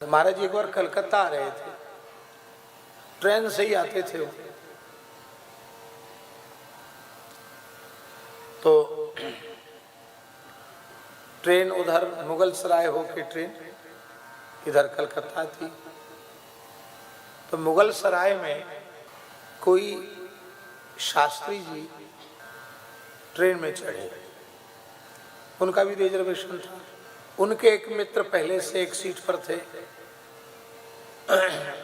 महाराज जी एक बार कलकत्ता आ रहे थे, ट्रेन से ही आते थे वो। तो ट्रेन उधर मुगल सराय होके ट्रेन इधर कलकत्ता थी। तो मुगल सराय में कोई शास्त्री जी ट्रेन में चढ़े, उनका भी रिजर्वेशन था। उनके एक मित्र पहले से एक सीट पर थे,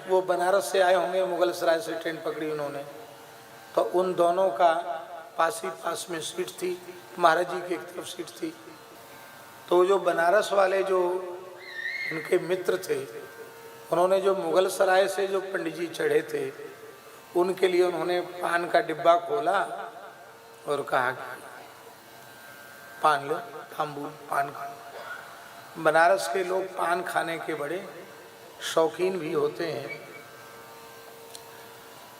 वो बनारस से आए होंगे, मुगल सराय से ट्रेन पकड़ी उन्होंने। तो उन दोनों का पास ही पास में सीट थी, महाराज जी की एक तरफ सीट थी। तो जो बनारस वाले जो उनके मित्र थे, उन्होंने जो मुगल सराय से जो पंडित जी चढ़े थे, उनके लिए उन्होंने पान का डिब्बा खोला और कहा कि पान लो, तांबूल पान खा। बनारस के लोग पान खाने के बड़े शौकीन भी होते हैं,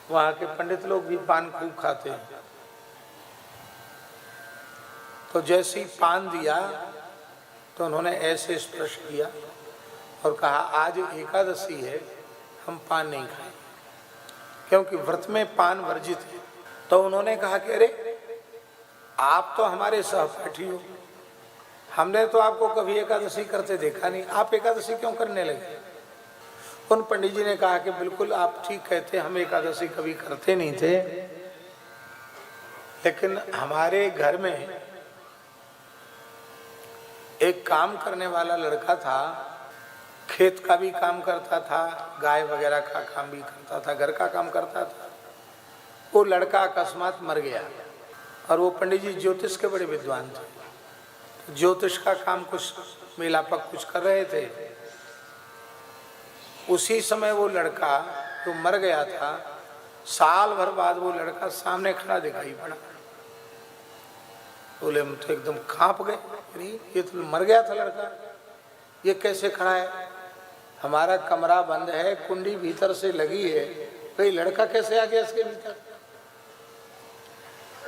वहाँ के पंडित लोग भी पान खूब खाते हैं। तो जैसे ही पान दिया तो उन्होंने ऐसे स्पर्श किया और कहा आज एकादशी है, हम पान नहीं खाएं, क्योंकि व्रत में पान वर्जित है। तो उन्होंने कहा कि अरे आप तो हमारे सहपाठी हो, हमने तो आपको कभी एकादशी करते देखा नहीं, आप एकादशी क्यों करने लगे? उन पंडित जी ने कहा कि बिल्कुल आप ठीक कहते, हम एकादशी कभी करते नहीं थे, लेकिन हमारे घर में एक काम करने वाला लड़का था, खेत का भी काम करता था, गाय वगैरह का काम भी करता था, घर का काम करता था। वो लड़का अकस्मात मर गया और वो पंडित जी ज्योतिष के बड़े विद्वान थे, ज्योतिष का काम कुछ मेलापक कुछ कर रहे थे। उसी समय वो लड़का जो मर गया था, साल भर बाद वो लड़का सामने खड़ा दिखाई पड़ा। बोले हम तो एकदम कांप गए, ये तो मर गया था लड़का, ये कैसे खड़ा है? हमारा कमरा बंद है, कुंडी भीतर से लगी है, तो ये लड़का कैसे आ गया इसके भीतर?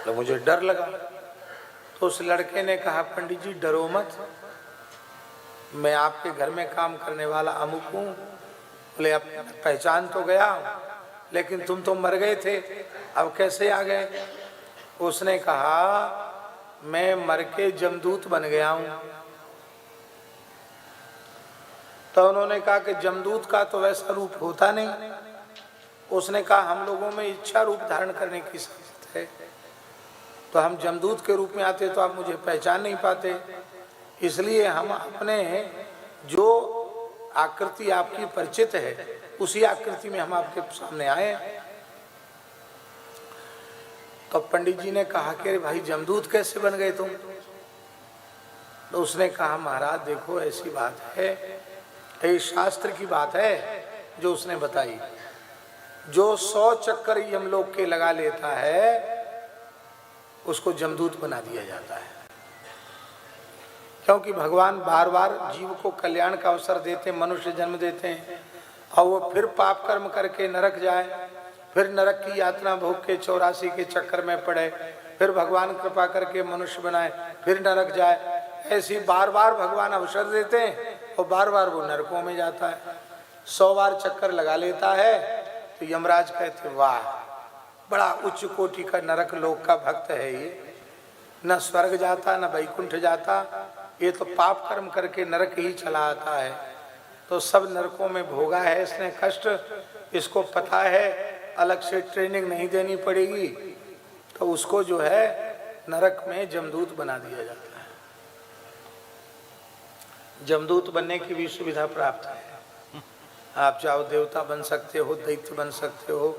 तो मुझे डर लगा। तो उस लड़के ने कहा पंडित जी डरो मत, मैं आपके घर में काम करने वाला अमुक हूँ। बोले अब पहचान तो गया, लेकिन तुम तो मर गए थे, अब कैसे आ गए? उसने कहा मैं मर के जमदूत बन गया हूँ। तो उन्होंने कहा कि जमदूत का तो वैसा रूप होता नहीं। उसने कहा हम लोगों में इच्छा रूप धारण करने की सामर्थ है, तो हम जमदूत के रूप में आते तो आप मुझे पहचान नहीं पाते, इसलिए हम अपने जो आकृति आपकी परिचित है उसी आकृति में हम आपके सामने आए। तो पंडित जी ने कहा कि अरे भाई जमदूत कैसे बन गए तुम? तो उसने कहा महाराज देखो ऐसी बात है, ये शास्त्र की बात है जो उसने बताई। जो 100 चक्कर यमलोक के लगा लेता है उसको जमदूत बना दिया जाता है, क्योंकि भगवान बार बार जीव को कल्याण का अवसर देते, मनुष्य जन्म देते हैं और वो फिर पाप कर्म करके नरक जाए, फिर नरक की यातना भोग के 84 के चक्कर में पड़े, फिर भगवान कृपा करके मनुष्य बनाए, फिर नरक जाए। ऐसी बार बार भगवान अवसर देते हैं और बार बार वो नरकों में जाता है। 100 बार चक्कर लगा लेता है तो यमराज कहते वाह बड़ा उच्च कोटि का नरक लोक का भक्त है ये, न स्वर्ग जाता न वैकुंठ जाता, ये तो पाप कर्म करके नरक ही चला आता है। तो सब नरकों में भोगा है इसने कष्ट, इसको पता है अलग से ट्रेनिंग नहीं देनी पड़ेगी, तो उसको जो है नरक में जमदूत बना दिया जाता है। जमदूत बनने की भी सुविधा प्राप्त है, आप चाहो देवता बन सकते हो, दैत्य बन सकते हो,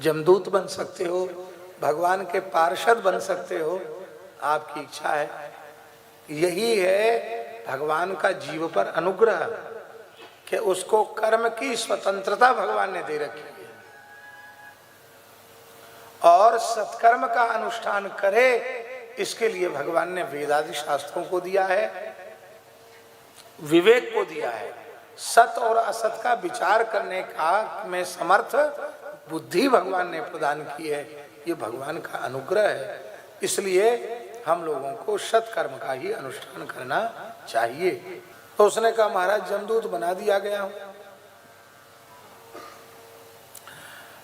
जमदूत बन सकते हो, भगवान के पार्षद बन सकते हो, आपकी इच्छा है। यही है भगवान का जीव पर अनुग्रह कि उसको कर्म की स्वतंत्रता भगवान ने दे रखी है और सत्कर्म का अनुष्ठान करे, इसके लिए भगवान ने वेदादि शास्त्रों को दिया है, विवेक को दिया है, सत और असत का विचार करने का में समर्थ बुद्धि भगवान ने प्रदान की है। ये भगवान का अनुग्रह है, इसलिए हम लोगों को सत्कर्म का ही अनुष्ठान करना चाहिए। तो उसने कहा महाराज जमदूत बना दिया गया हूँ।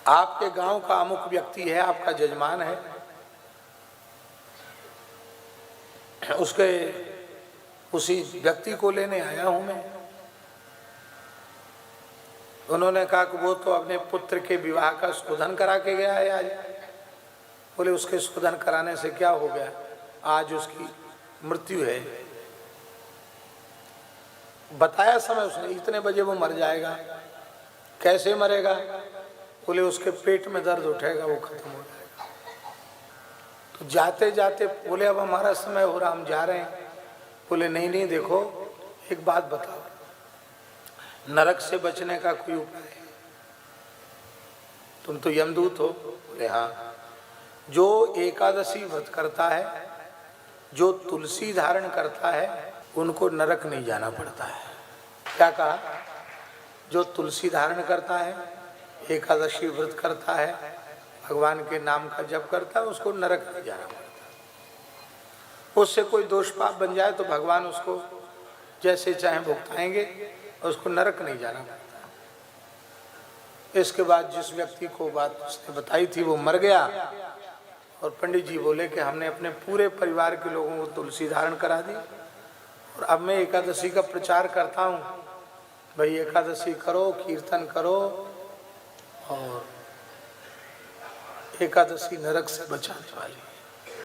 आपके गांव का अमुक व्यक्ति है, आपका जजमान है, उसके उसी व्यक्ति को लेने आया हूं मैं। उन्होंने कहा कि वो तो अपने पुत्र के विवाह का शोधन करा के गया है आज। बोले उसके शोधन कराने से क्या हो गया, आज उसकी मृत्यु है। बताया समय उसने, इतने बजे वो मर जाएगा। कैसे मरेगा? बोले उसके पेट में दर्द उठेगा, वो खत्म हो जाएगा। तो जाते जाते बोले अब हमारा समय हो रहा, हम जा रहे हैं। बोले नहीं नहीं, देखो एक बात बताओ, नरक से बचने का कोई उपाय है? तुम तो यमदूत हो। बोले हाँ। जो एकादशी व्रत करता है, जो तुलसी धारण करता है, उनको नरक नहीं जाना पड़ता है। क्या कहा? जो तुलसी धारण करता है, एकादशी व्रत करता है, भगवान के नाम का जप करता है, उसको नरक नहीं जाना पड़ता। उससे कोई दोष पाप बन जाए तो भगवान उसको जैसे चाहे भुगताएंगे, उसको नरक नहीं जाना पड़ता। इसके बाद जिस व्यक्ति को बात उसने बताई थी वो मर गया, और पंडित जी बोले कि हमने अपने पूरे परिवार के लोगों को तुलसी धारण करा दी, और अब मैं एकादशी का प्रचार करता हूँ, भाई एकादशी करो, कीर्तन करो, और एकादशी नरक से बचाने वाली।